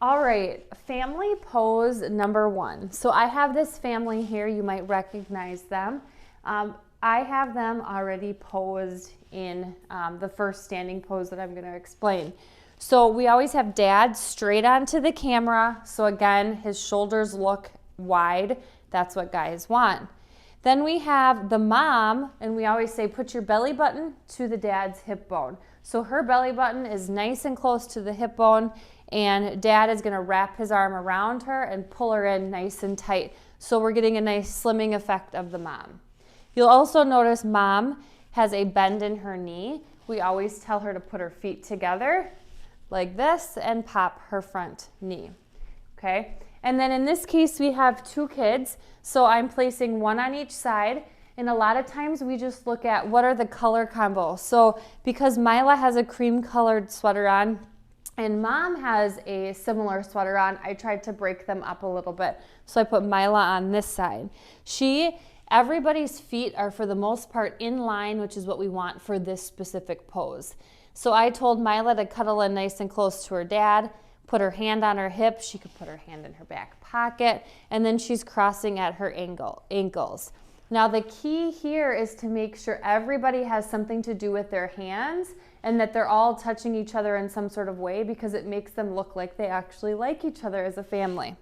All right, family pose number 1. So I have this family here. You might recognize them. I have them already posed in the first standing pose that I'm going to explain. So we always have Dad straight onto the camera. So again, his shoulders look wide. That's what guys want. Then we have the mom, and we always say put your belly button to the dad's hip bone. So her belly button is nice and close to the hip bone, and Dad is going to wrap his arm around her and pull her in nice and tight. So we're getting a nice slimming effect of the mom. You'll also notice Mom has a bend in her knee. We always tell her to put her feet together like this and pop her front knee. Okay? And then in this case, we have 2 kids. So I'm placing one on each side. And a lot of times we just look at what are the color combos. So because Mila has a cream colored sweater on and Mom has a similar sweater on, I tried to break them up a little bit. So I put Mila on this side. Everybody's feet are for the most part in line, which is what we want for this specific pose. So I told Mila to cuddle in nice and close to her dad, put her hand on her hip. She could put her hand in her back pocket, and then she's crossing at her ankles. Now the key here is to make sure everybody has something to do with their hands and that they're all touching each other in some sort of way, because it makes them look like they actually like each other as a family.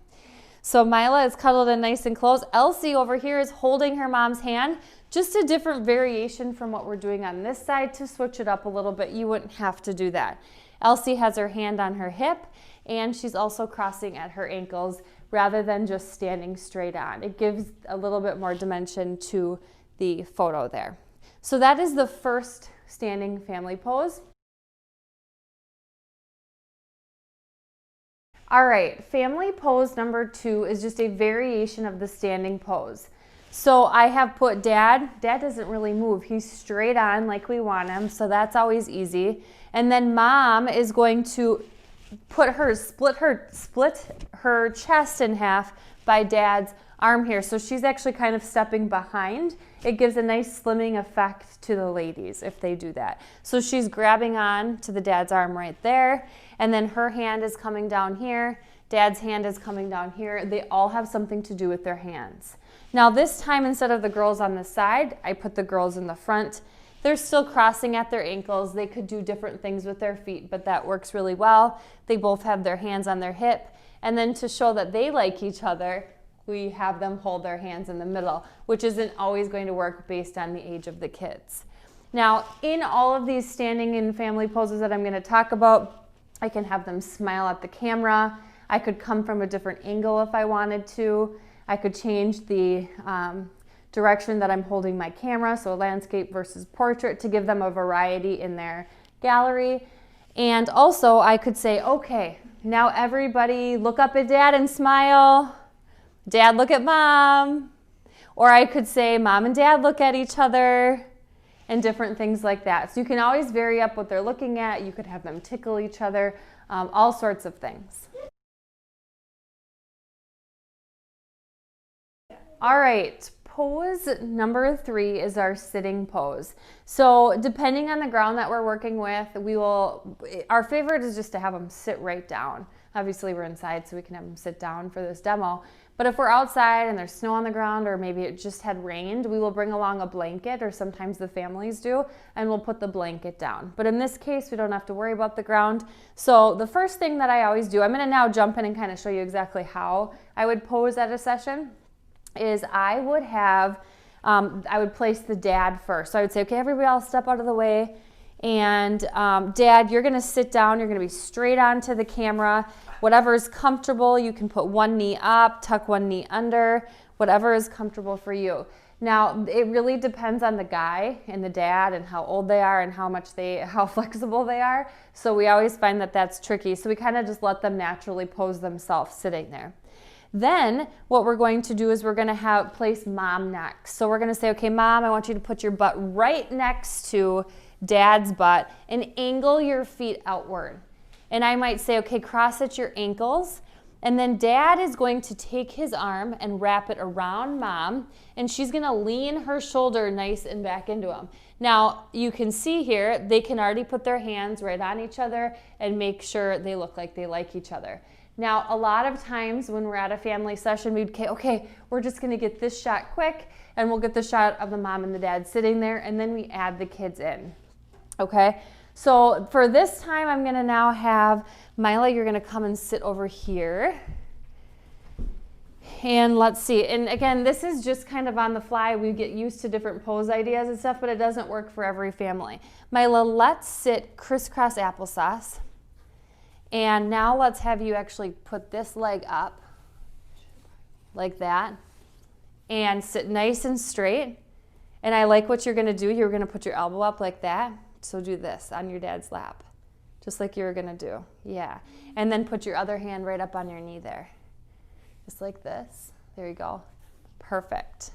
So Mila is cuddled in nice and close. Elsie over here is holding her mom's hand, just a different variation from what we're doing on this side to switch it up a little bit. You wouldn't have to do that. Elsie has her hand on her hip, and she's also crossing at her ankles rather than just standing straight on. It gives a little bit more dimension to the photo there. So that is the first standing family pose. All right, family pose number 2 is just a variation of the standing pose. So I have put Dad doesn't really move. He's straight on like we want him, so that's always easy. And then Mom is going to split her chest in half by Dad's arm here. So she's actually kind of stepping behind. It gives a nice slimming effect to the ladies if they do that. So she's grabbing on to the dad's arm right there, and then her hand is coming down here. Dad's hand is coming down here. They all have something to do with their hands. Now this time, instead of the girls on the side, I put the girls in the front. They're still crossing at their ankles. They could do different things with their feet, but that works really well. They both have their hands on their hip. And then to show that they like each other, we have them hold their hands in the middle, which isn't always going to work based on the age of the kids. Now, in all of these standing and family poses that I'm going to talk about, I can have them smile at the camera. I could come from a different angle if I wanted to. I could change the direction that I'm holding my camera, so landscape versus portrait, to give them a variety in their gallery. And also I could say, okay, now everybody look up at Dad and smile. Dad, look at Mom. Or I could say, Mom and Dad look at each other, and different things like that. So you can always vary up what they're looking at. You could have them tickle each other, all sorts of things. All right, pose number 3 is our sitting pose. So depending on the ground that we're working with, our favorite is just to have them sit right down. Obviously we're inside, so we can have them sit down for this demo. But if we're outside and there's snow on the ground, or maybe it just had rained, we will bring along a blanket, or sometimes the families do, and we'll put the blanket down. But in this case, we don't have to worry about the ground. So the first thing that I always do, I'm gonna now jump in and kind of show you exactly how I would pose at a session, is I would place the dad first. So I would say, okay, everybody else step out of the way. And Dad, you're gonna sit down, you're gonna be straight onto the camera. Whatever is comfortable, you can put one knee up, tuck one knee under, whatever is comfortable for you. Now, it really depends on the guy and the dad and how old they are and how flexible they are. So we always find that that's tricky. So we kind of just let them naturally pose themselves sitting there. Then what we're going to do is we're going to place Mom next. So we're going to say, okay, Mom, I want you to put your butt right next to Dad's butt and angle your feet outward. And I might say, okay, cross at your ankles. And then Dad is going to take his arm and wrap it around Mom, and she's going to lean her shoulder nice and back into him. Now, you can see here, they can already put their hands right on each other and make sure they look like they like each other. Now, a lot of times when we're at a family session, we'd okay, we're just gonna get this shot quick, and we'll get the shot of the mom and the dad sitting there, and then we add the kids in, okay? So for this time, I'm gonna now have Mila, you're gonna come and sit over here. And let's see, and again, this is just kind of on the fly. We get used to different pose ideas and stuff, but it doesn't work for every family. Mila, let's sit crisscross applesauce. And now let's have you actually put this leg up like that and sit nice and straight. And I like what you're gonna do. You're gonna put your elbow up like that. So do this on your dad's lap, just like you were gonna do. Yeah. And then put your other hand right up on your knee there. Just like this. There you go. Perfect.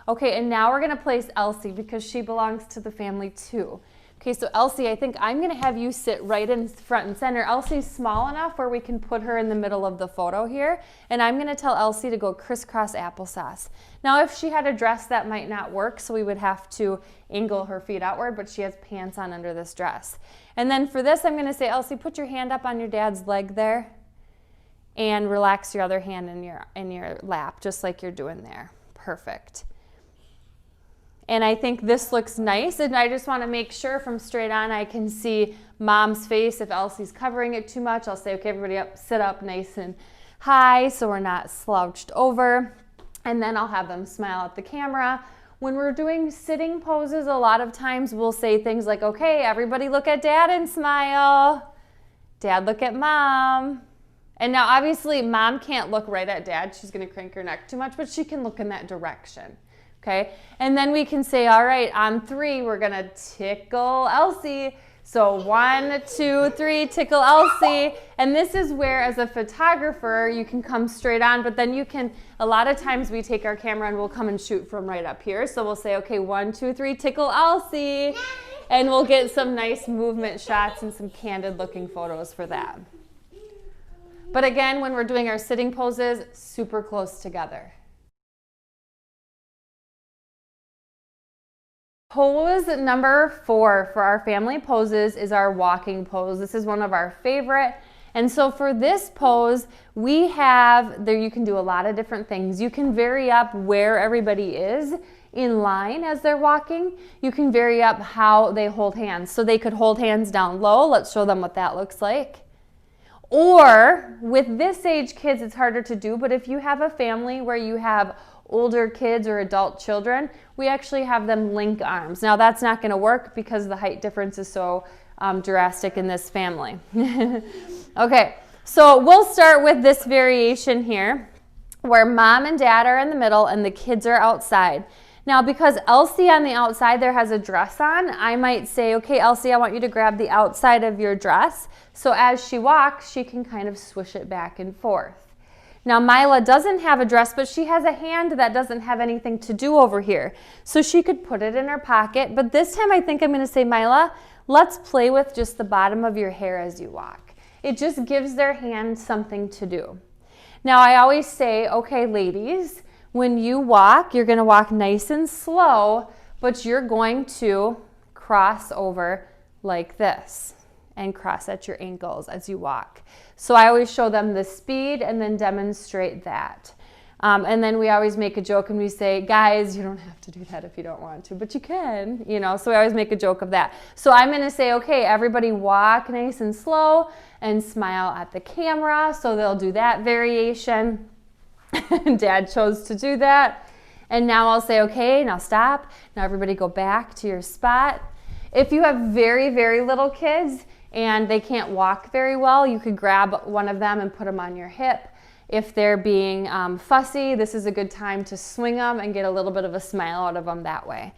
Okay, and now we're gonna place Elsie because she belongs to the family too. Okay, so Elsie, I think I'm gonna have you sit right in front and center. Elsie's small enough where we can put her in the middle of the photo here, and I'm gonna tell Elsie to go crisscross applesauce. Now, if she had a dress, that might not work, so we would have to angle her feet outward, but she has pants on under this dress. And then for this, I'm gonna say, Elsie, put your hand up on your dad's leg there, and relax your other hand in your lap, just like you're doing there. Perfect. And I think this looks nice, and I just want to make sure from straight on I can see mom's face. If Elsie's covering it too much, I'll say, okay, everybody up, sit up nice and high so we're not slouched over. And then I'll have them smile at the camera. When we're doing sitting poses, a lot of times we'll say things like, okay, everybody look at dad and smile. Dad, look at mom. And now obviously mom can't look right at dad. She's going to crank her neck too much, but she can look in that direction. Okay, and then we can say, all right, on 3, we're gonna tickle Elsie. So 1, 2, 3, tickle Elsie. And this is where, as a photographer, you can come straight on, but then you can, a lot of times we take our camera and we'll come and shoot from right up here. So we'll say, okay, 1, 2, 3, tickle Elsie. And we'll get some nice movement shots and some candid looking photos for that. But again, when we're doing our sitting poses, super close together. Pose number 4 for our family poses is our walking pose. This is one of our favorite. And so for this pose, we have, there you can do a lot of different things. You can vary up where everybody is in line as they're walking. You can vary up how they hold hands. So they could hold hands down low. Let's show them what that looks like. Or with this age kids, it's harder to do, but if you have a family where you have older kids or adult children, we actually have them link arms. Now that's not going to work because the height difference is so drastic in this family. Okay, so we'll start with this variation here where mom and dad are in the middle and the kids are outside. Now because Elsie on the outside there has a dress on, I might say, okay Elsie, I want you to grab the outside of your dress. So as she walks, she can kind of swish it back and forth. Now Mila doesn't have a dress, but she has a hand that doesn't have anything to do over here. So she could put it in her pocket, but this time I think I'm gonna say, Mila, let's play with just the bottom of your hair as you walk. It just gives their hand something to do. Now I always say, okay ladies, when you walk, you're gonna walk nice and slow, but you're going to cross over like this and cross at your ankles as you walk. So I always show them the speed and then demonstrate that. And then we always make a joke and we say, guys, you don't have to do that if you don't want to, but you can, you know, so we always make a joke of that. So I'm gonna say, okay, everybody walk nice and slow and smile at the camera. So they'll do that variation. Dad chose to do that. And now I'll say, okay, now stop. Now everybody go back to your spot. If you have very, very little kids and they can't walk very well, you could grab one of them and put them on your hip. If they're being fussy, this is a good time to swing them and get a little bit of a smile out of them that way.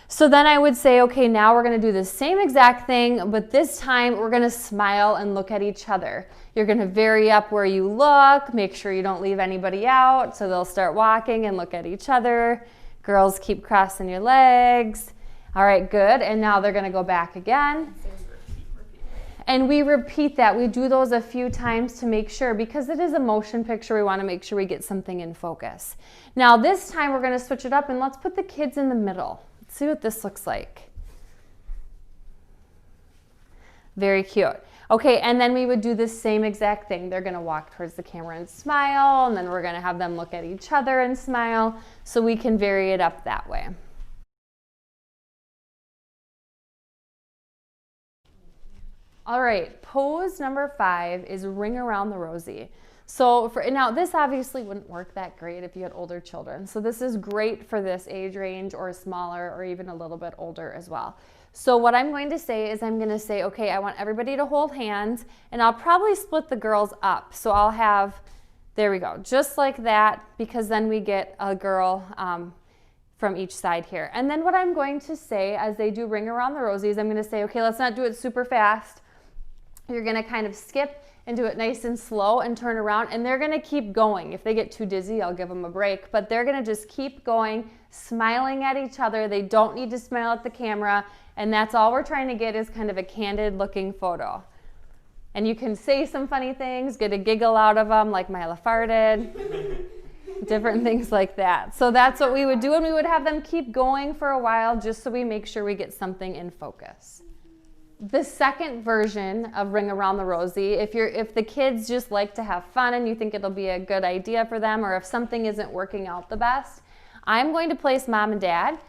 So then I would say, okay, now we're gonna do the same exact thing, but this time we're gonna smile and look at each other. You're gonna vary up where you look, make sure you don't leave anybody out, so they'll start walking and look at each other. Girls, keep crossing your legs. All right, good, and now they're gonna go back again. And we repeat that. We do those a few times to make sure, because it is a motion picture, we wanna make sure we get something in focus. Now this time we're gonna switch it up and let's put the kids in the middle. See what this looks like. Very cute. Okay, and then we would do the same exact thing. They're gonna walk towards the camera and smile, and then we're gonna have them look at each other and smile, so we can vary it up that way. All right, pose number 5 is ring around the rosy. So now this obviously wouldn't work that great if you had older children. So this is great for this age range or smaller or even a little bit older as well. So what I'm going to say is I'm going to say, okay, I want everybody to hold hands, and I'll probably split the girls up. So I'll have, there we go, just like that, because then we get a girl from each side here. And then what I'm going to say as they do ring around the rosies, I'm going to say, okay, let's not do it super fast. You're going to kind of skip and do it nice and slow and turn around, and they're going to keep going. If they get too dizzy, I'll give them a break, but they're going to just keep going, smiling at each other. They don't need to smile at the camera, and that's all we're trying to get is kind of a candid looking photo. And you can say some funny things, get a giggle out of them like Mila farted, different things like that. So that's what we would do, and we would have them keep going for a while just so we make sure we get something in focus. The second version of Ring Around the Rosie, if the kids just like to have fun and you think it'll be a good idea for them, or if something isn't working out the best, I'm going to place mom and dad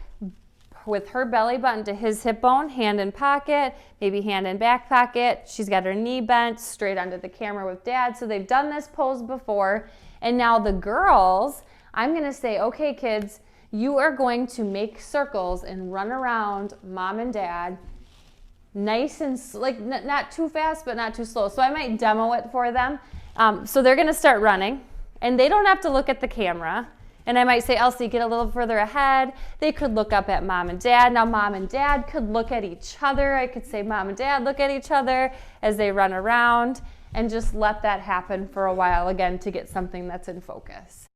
with her belly button to his hip bone, hand in pocket, maybe hand in back pocket. She's got her knee bent straight onto the camera with dad. So they've done this pose before. And now the girls, I'm going to say, okay, kids, you are going to make circles and run around mom and dad, nice and like not too fast, but not too slow. So I might demo it for them. So they're going to start running, and they don't have to look at the camera. And I might say, Elsie, get a little further ahead. They could look up at mom and dad. Now mom and dad could look at each other. I could say, mom and dad, look at each other as they run around, and just let that happen for a while again to get something that's in focus.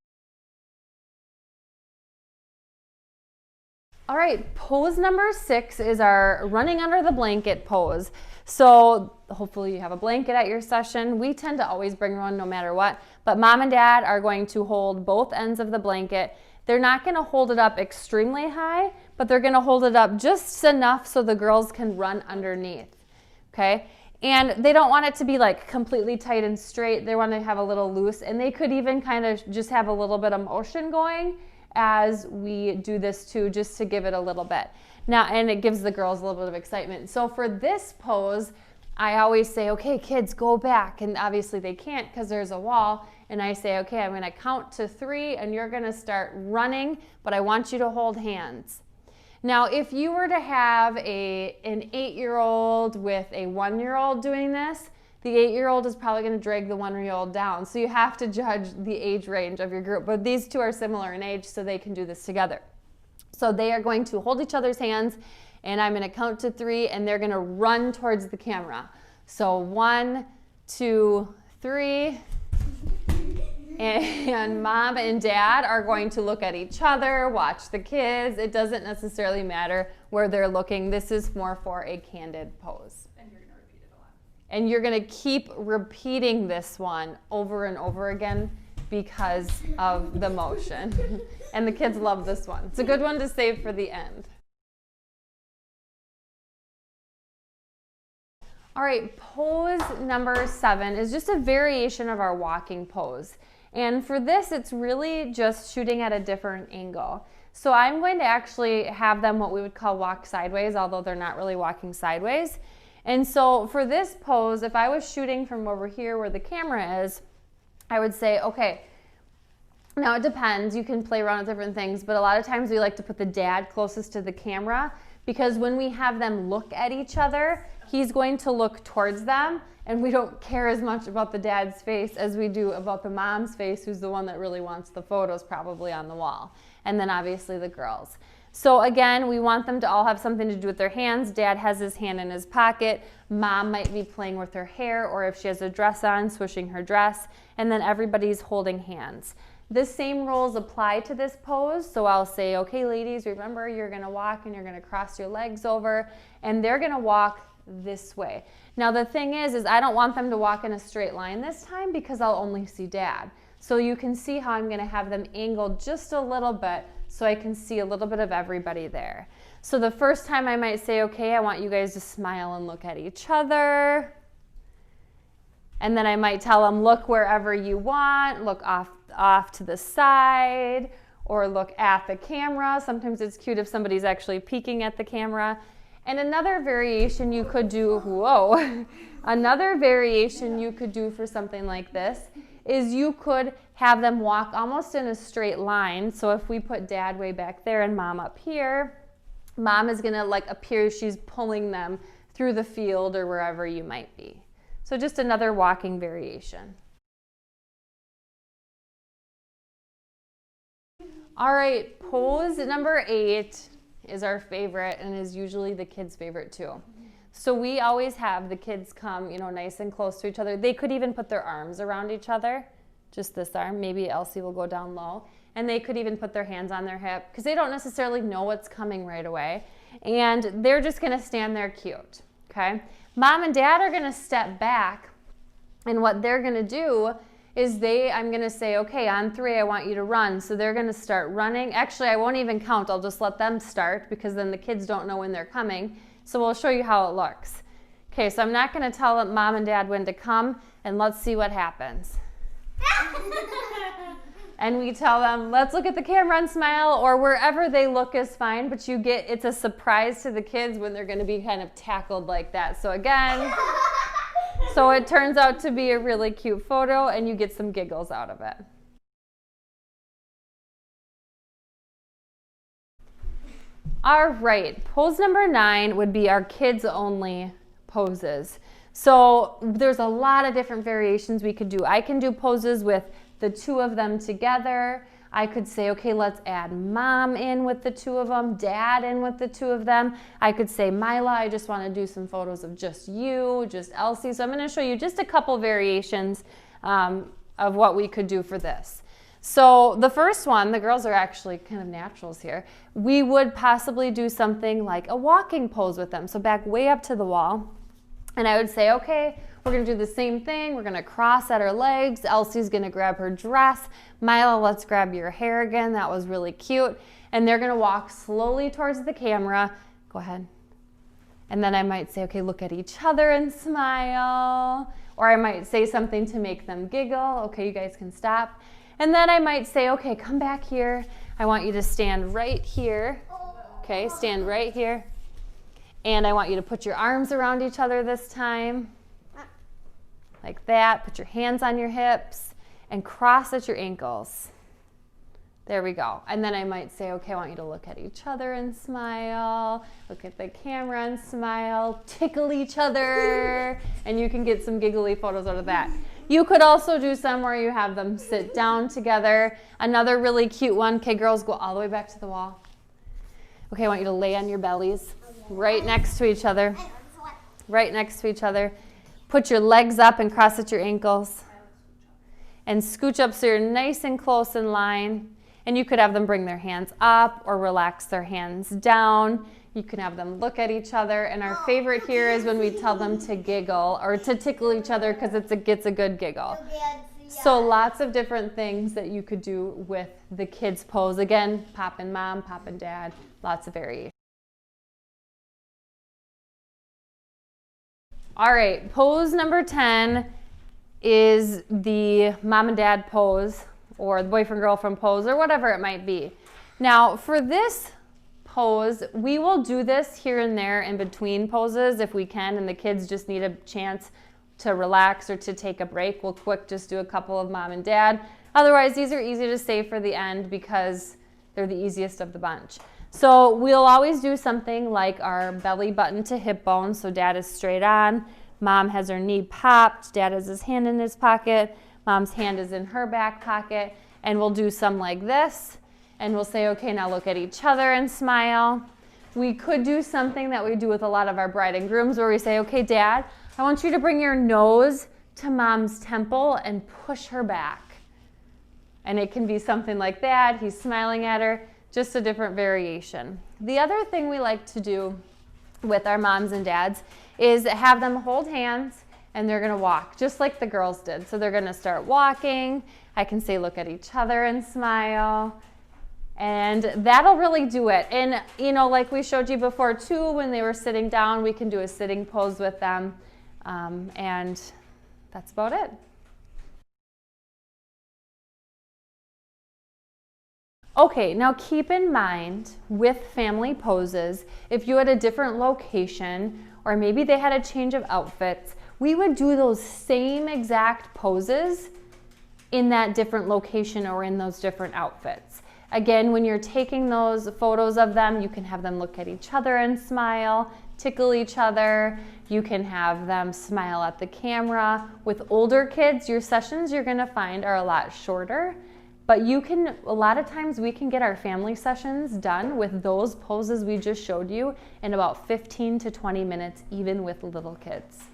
All right, pose number 6 is our running under the blanket pose. So hopefully you have a blanket at your session. We tend to always bring one no matter what, but mom and dad are going to hold both ends of the blanket. They're not going to hold it up extremely high, but they're going to hold it up just enough so the girls can run underneath, okay? And they don't want it to be like completely tight and straight. They want to have a little loose, and they could even kind of just have a little bit of motion going as we do this too, just to give it a little bit. Now, and it gives the girls a little bit of excitement. So for this pose, I always say, okay, kids, go back. And obviously they can't because there's a wall. And I say, okay, I'm gonna count to 3 and you're gonna start running, but I want you to hold hands. Now, if you were to have an 8-year-old with a 1-year-old doing this, the 8-year-old is probably going to drag the 1-year-old down. So you have to judge the age range of your group. But these two are similar in age, so they can do this together. So they are going to hold each other's hands, and I'm going to count to 3, and they're going to run towards the camera. So 1, 2, 3. And mom and dad are going to look at each other, watch the kids. It doesn't necessarily matter where they're looking. This is more for a candid pose. And you're going to keep repeating this one over and over again because of the motion. And the kids love this one. It's a good one to save for the end. All right, pose number 7 is just a variation of our walking pose. And for this, it's really just shooting at a different angle. So I'm going to actually have them what we would call walk sideways, although they're not really walking sideways. And so for this pose, if I was shooting from over here where the camera is, I would say, okay, now it depends. You can play around with different things, but a lot of times we like to put the dad closest to the camera because when we have them look at each other, he's going to look towards them, and we don't care as much about the dad's face as we do about the mom's face, who's the one that really wants the photos probably on the wall. And then obviously the girls. So again, we want them to all have something to do with their hands. Dad has his hand in his pocket. Mom might be playing with her hair, or if she has a dress on, swishing her dress. And then everybody's holding hands. The same rules apply to this pose. So I'll say, okay, ladies, remember you're gonna walk and you're gonna cross your legs over, and they're gonna walk this way. Now the thing is I don't want them to walk in a straight line this time because I'll only see dad. So you can see how I'm gonna have them angled just a little bit so I can see a little bit of everybody there. So the first time I might say, okay, I want you guys to smile and look at each other. And then I might tell them, look wherever you want, look off to the side, or look at the camera. Sometimes it's cute if somebody's actually peeking at the camera. And another variation you could do, another variation you could do for something like this is you could have them walk almost in a straight line. So if we put Dad way back there and Mom up here, Mom is gonna like appear, she's pulling them through the field or wherever you might be. So just another walking variation. All right, pose number 8 is our favorite and is usually the kids' favorite too. So we always have the kids come, nice and close to each other. They could even put their arms around each other, just this arm. Maybe Elsie will go down low. And they could even put their hands on their hip because they don't necessarily know what's coming right away. And they're just gonna stand there cute, okay? Mom and Dad are gonna step back, and what they're gonna do is I'm gonna say, okay, on 3, I want you to run. So they're gonna start running. Actually, I won't even count. I'll just let them start because then the kids don't know when they're coming. So we'll show you how it looks. Okay, so I'm not gonna tell Mom and Dad when to come, and let's see what happens. And we tell them, let's look at the camera and smile, or wherever they look is fine, but it's a surprise to the kids when they're gonna be kind of tackled like that. So again, so it turns out to be a really cute photo and you get some giggles out of it. All right, pose number 9 would be our kids only poses. So there's a lot of different variations we could do. I can do poses with the 2 of them together. I could say, okay, let's add Mom in with the 2 of them, Dad in with the 2 of them. I could say, Mila, I just want to do some photos of just you, just Elsie. So I'm going to show you just a couple variations of what we could do for this. So the first one, the girls are actually kind of naturals here. We would possibly do something like a walking pose with them. So back way up to the wall. And I would say, okay, we're gonna do the same thing. We're gonna cross at her legs. Elsie's gonna grab her dress. Mila, let's grab your hair again. That was really cute. And they're gonna walk slowly towards the camera. Go ahead. And then I might say, okay, look at each other and smile. Or I might say something to make them giggle. Okay, you guys can stop. And then I might say, okay, come back here. I want you to stand right here. Okay, stand right here. And I want you to put your arms around each other this time. Like that. Put your hands on your hips and cross at your ankles. There we go. And then I might say, okay, I want you to look at each other and smile. Look at the camera and smile. Tickle each other. And you can get some giggly photos out of that. You could also do some where you have them sit down together. Another really cute one. Okay, girls, go all the way back to the wall. Okay, I want you to lay on your bellies right next to each other. Right next to each other. Put your legs up and cross at your ankles. And scooch up so you're nice and close in line. And you could have them bring their hands up or relax their hands down. You can have them look at each other. And our favorite here is when we tell them to giggle or to tickle each other because it gets a good giggle. So lots of different things that you could do with the kids pose. Again, Pop and Mom, Pop and Dad, lots of variation. All right, pose number 10 is the Mom and Dad pose or the boyfriend girlfriend pose or whatever it might be. Now for this pose, we will do this here and there in between poses if we can, and the kids just need a chance to relax or to take a break. We'll just do a couple of Mom and Dad. Otherwise, these are easy to save for the end because they're the easiest of the bunch. So we'll always do something like our belly button to hip bone. So Dad is straight on. Mom has her knee popped. Dad has his hand in his pocket. Mom's hand is in her back pocket. And we'll do some like this. And we'll say, okay, now look at each other and smile. We could do something that we do with a lot of our bride and grooms where we say, okay, Dad, I want you to bring your nose to Mom's temple and push her back. And it can be something like that. He's smiling at her. Just a different variation. The other thing we like to do with our moms and dads is have them hold hands and they're gonna walk just like the girls did. So they're gonna start walking. I can say look at each other and smile. And that'll really do it. And like we showed you before too, when they were sitting down, we can do a sitting pose with them. And that's about it. Okay, now keep in mind with family poses, if you had a different location or maybe they had a change of outfits, we would do those same exact poses in that different location or in those different outfits. Again, when you're taking those photos of them, you can have them look at each other and smile, tickle each other. You can have them smile at the camera. With older kids, your sessions you're gonna find are a lot shorter. But a lot of times we can get our family sessions done with those poses we just showed you in about 15 to 20 minutes, even with little kids.